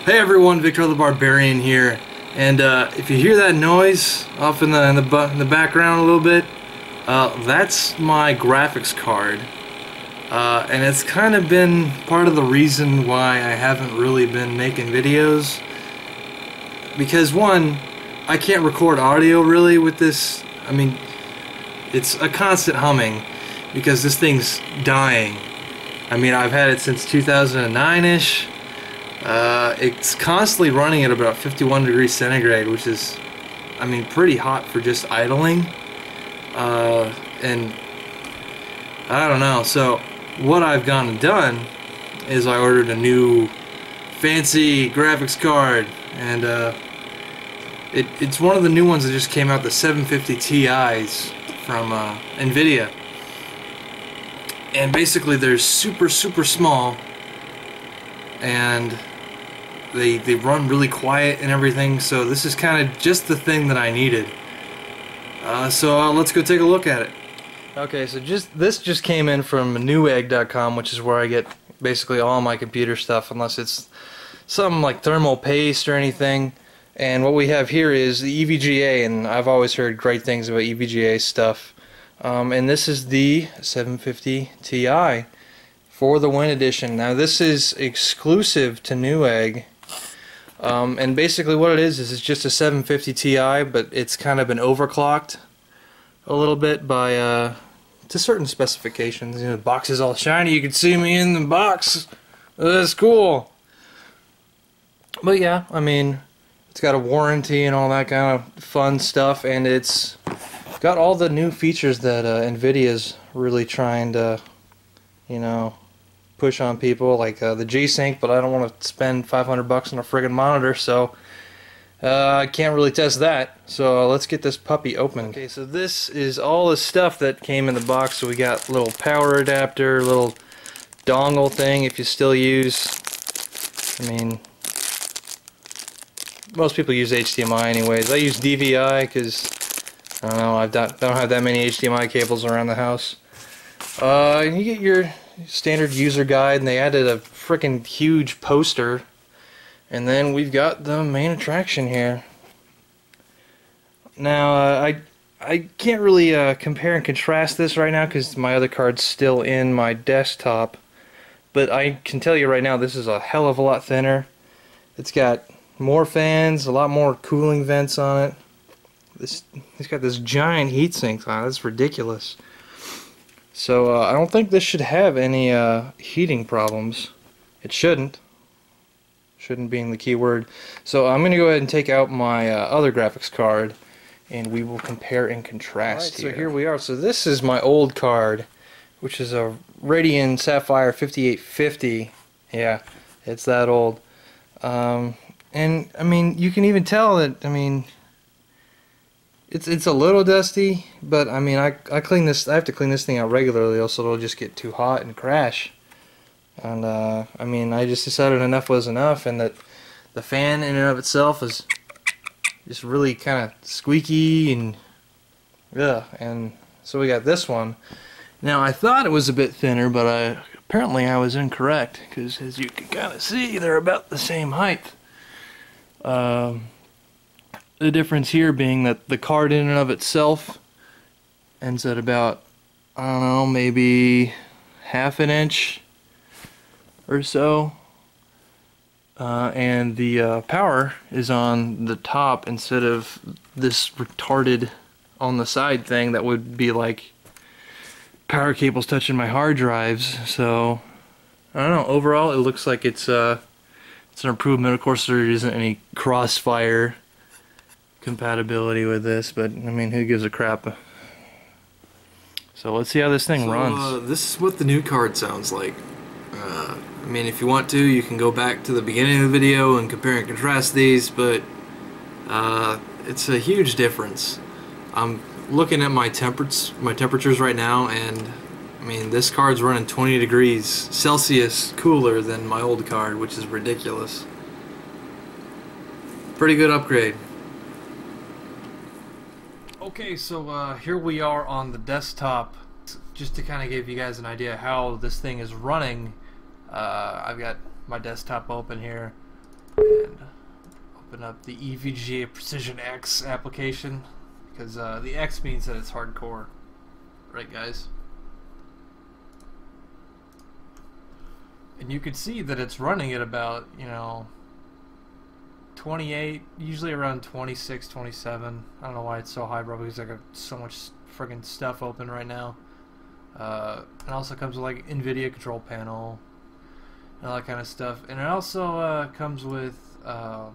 Hey everyone, Viktar The Barbarian here, and if you hear that noise off in the background a little bit, that's my graphics card, and it's kind of been part of the reason why I haven't really been making videos, because one, I can't record audio really with this. I mean, it's a constant humming because this thing's dying. I mean, I've had it since 2009-ish. It's constantly running at about 51 degrees centigrade, which is, I mean, pretty hot for just idling. And I don't know. So what I've gone and done is I ordered a new fancy graphics card, and it's one of the new ones that just came out, the 750 Ti's from Nvidia. And basically they're super small, and they run really quiet and everything, so this is kind of just the thing that I needed. So let's go take a look at it. Okay, so this just came in from Newegg.com, which is where I get basically all my computer stuff, unless it's something like thermal paste or anything. And what we have here is the EVGA, and I've always heard great things about EVGA stuff. And this is the 750 Ti for the Win Edition. Now this is exclusive to Newegg, and basically what it is it's just a 750 Ti, but it's kind of been overclocked a little bit by to certain specifications. You know, the box is all shiny. You can see me in the box. That's cool. But yeah, I mean, it's got a warranty and all that kind of fun stuff, and it's got all the new features that Nvidia's really trying to, you know, push on people, like the G-Sync, but I don't want to spend $500 on a friggin' monitor, so I can't really test that. So let's get this puppy open. Okay, so this is all the stuff that came in the box. So we got a little power adapter, little dongle thing if you still use, I mean, most people use HDMI anyways. I use DVI because I don't know, I don't have that many HDMI cables around the house. You get your standard user guide, and they added a freaking huge poster. And then we've got the main attraction here. Now, I can't really compare and contrast this right now because my other card's still in my desktop. But I can tell you right now, this is a hell of a lot thinner. It's got more fans, a lot more cooling vents on it. It's got this giant heatsink on it. That's ridiculous. So I don't think this should have any heating problems. It shouldn't. Shouldn't being the key word. So I'm going to go ahead and take out my other graphics card, and we will compare and contrast here. So here we are. So this is my old card, which is a Radeon Sapphire 5850. Yeah, it's that old. And I mean, you can even tell that, I mean, it's a little dusty, but I mean, I clean this. I have to clean this thing out regularly, else it'll just get too hot and crash. And I mean, I just decided enough was enough, and that the fan in and of itself is just really kind of squeaky and yeah. And so we got this one. Now I thought it was a bit thinner, but apparently I was incorrect, because as you can kind of see, they're about the same height. The difference here being that the card in and of itself ends at about, I don't know, maybe half an inch or so, and the power is on the top instead of this retarded on the side thing that would be like power cables touching my hard drives. So I don't know, overall it looks like it's an improvement. Of course there isn't any crossfire compatibility with this, but I mean, who gives a crap? So let's see how this thing runs. This is what the new card sounds like. I mean, if you want to, you can go back to the beginning of the video and compare and contrast these, but it's a huge difference. I'm looking at my temperatures right now, and I mean, this card's running 20 degrees Celsius cooler than my old card, which is ridiculous. Pretty good upgrade. Okay, so here we are on the desktop. Just to kind of give you guys an idea how this thing is running, I've got my desktop open here. And open up the EVGA Precision X application, because the X means that it's hardcore, right guys? And you can see that it's running at about, you know, 28, usually around 26, 27. I don't know why it's so high, bro, because I got so much friggin' stuff open right now. It also comes with like Nvidia control panel and all that kind of stuff. And it also comes with the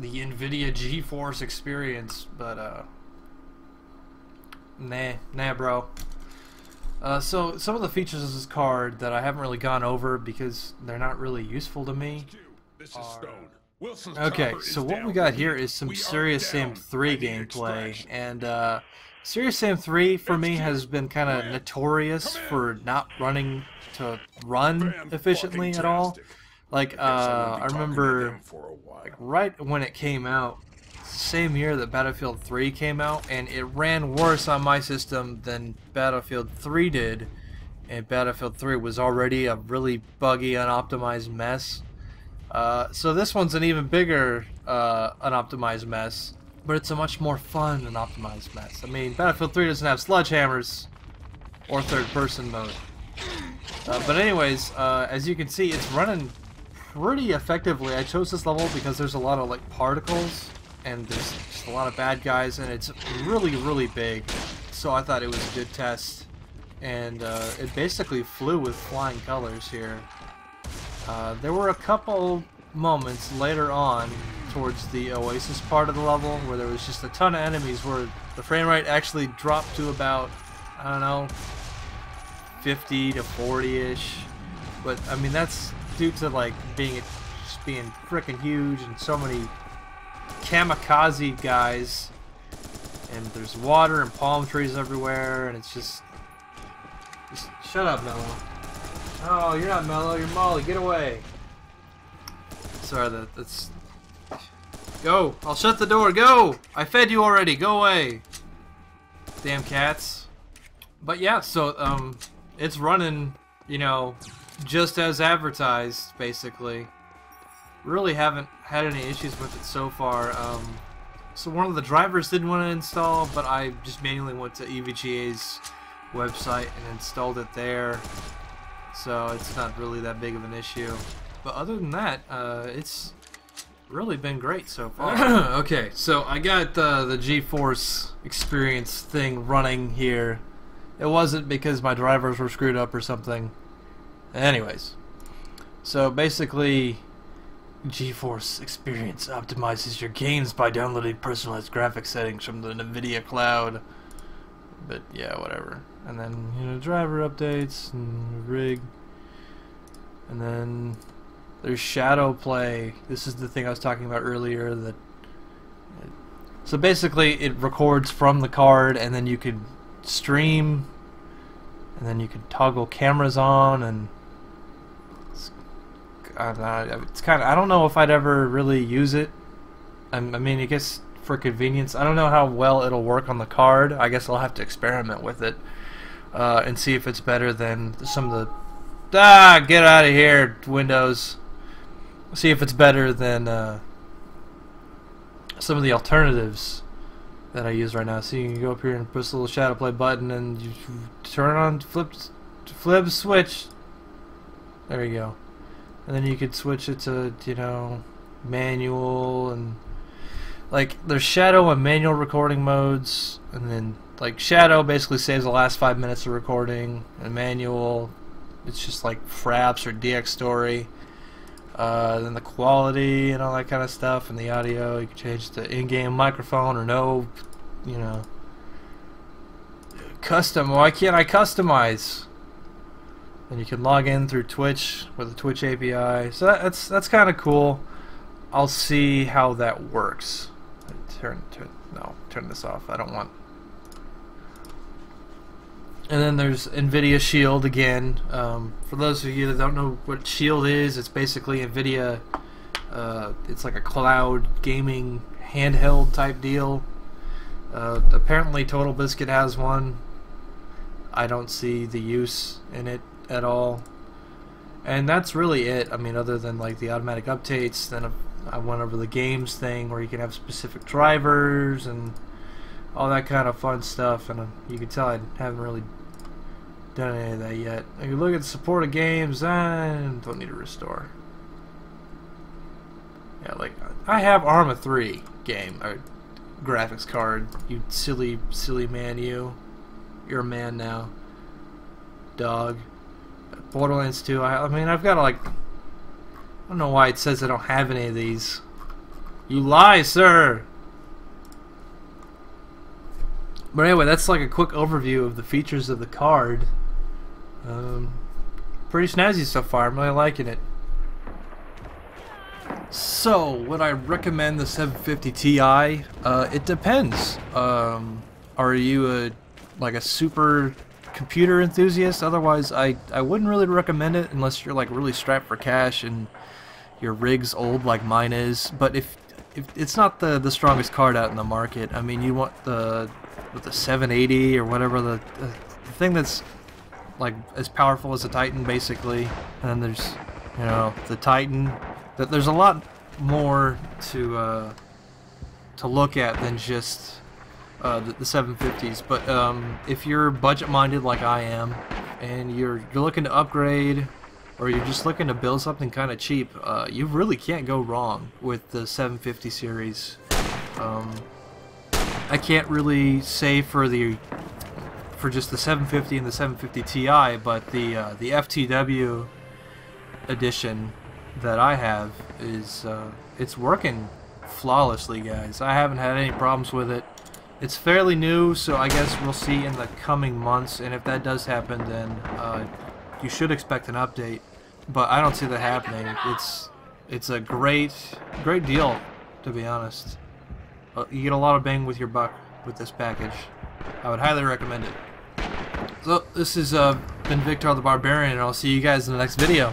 Nvidia GeForce Experience, but nah, bro. So some of the features of this card that I haven't really gone over because they're not really useful to me. Okay, so what we got here is some Serious Sam 3 gameplay, and Serious Sam 3 for me has been kind of notorious for not run efficiently at all. Like I remember, like right when it came out, same year that Battlefield 3 came out, and it ran worse on my system than Battlefield 3 did, and Battlefield 3 was already a really buggy, unoptimized mess. So this one's an even bigger unoptimized mess, but it's a much more fun unoptimized mess. I mean, Battlefield 3 doesn't have sledgehammers or third-person mode. But anyways, as you can see, it's running pretty effectively. I chose this level because there's a lot of like particles, and there's just a lot of bad guys, and it's really, really big. So I thought it was a good test, and it basically flew with flying colors here. There were a couple moments later on towards the Oasis part of the level where there was just a ton of enemies where the frame rate actually dropped to about, I don't know, 50 to 40-ish. But I mean, that's due to like just being freaking huge and so many kamikaze guys, and there's water and palm trees everywhere, and it's just shut up, Mello. Oh, you're not Mello, you're Molly. Get away. Sorry, that's... Go! I'll shut the door. Go! I fed you already. Go away. Damn cats. But yeah, so, it's running, you know, just as advertised, basically. Really haven't had any issues with it so far. So one of the drivers didn't want to install, but I just manually went to EVGA's website and installed it there. So it's not really that big of an issue. But other than that, it's really been great so far. Okay, so I got the GeForce Experience thing running here. It wasn't because my drivers were screwed up or something. Anyways, so basically, GeForce Experience optimizes your games by downloading personalized graphics settings from the Nvidia cloud. But yeah, whatever. And then, you know, driver updates and rig. And then there's shadow play. This is the thing I was talking about earlier. So basically, it records from the card, and then you can stream, and then you can toggle cameras on, and I don't know, it's kind of, I don't know if I'd ever really use it. I mean, I guess for convenience. I don't know how well it'll work on the card. I guess I'll have to experiment with it and see if it's better than some of the... get out of here, Windows. See if it's better than some of the alternatives that I use right now. So you can go up here and push the little shadow play button, and you turn on flip switch. There you go. And then you could switch it to, you know, manual, and like there's shadow and manual recording modes, and then like shadow basically saves the last 5 minutes of recording, and manual, it's just like fraps or DX story. Then the quality and all that kind of stuff, and the audio, you can change the in-game microphone or no, you know. Custom, why can't I customize? And you can log in through Twitch with the Twitch API. So that's kind of cool. I'll see how that works. Turn this off. I don't want. And then there's Nvidia Shield again. For those of you that don't know what Shield is, it's basically Nvidia. It's like a cloud gaming handheld type deal. Apparently Total Biscuit has one. I don't see the use in it at all. And that's really it. I mean, other than like the automatic updates, then I went over the games thing where you can have specific drivers and all that kind of fun stuff, and you can tell I haven't really done any of that yet. If you look at supported games, I don't need to restore. Yeah, like I have Arma 3 game or graphics card. You silly man, you're a man now. Dog. Borderlands 2. I mean, I've got like, I don't know why it says I don't have any of these. You lie, sir. But anyway, that's like a quick overview of the features of the card. Pretty snazzy so far. I'm really liking it. So, would I recommend the 750 Ti? It depends. Are you like a super computer enthusiast? Otherwise, I wouldn't really recommend it unless you're like really strapped for cash and your rig's old like mine is. But if it's not the strongest card out in the market, I mean, you want the 780 or whatever, the thing that's like as powerful as a Titan basically. And then there's, you know, the Titan. There's a lot more to look at than just the 750s. But if you're budget minded like I am, and you're looking to upgrade, or you're just looking to build something kind of cheap, you really can't go wrong with the 750 series. I can't really say for just the 750 and the 750 Ti, but the FTW Edition that I have is it's working flawlessly, guys. I haven't had any problems with it. It's fairly new, so I guess we'll see in the coming months, and if that does happen, then you should expect an update. But I don't see that happening. It's a great deal, to be honest. You get a lot of bang with your buck with this package. I would highly recommend it. So this has been Viktar the Barbarian, and I'll see you guys in the next video.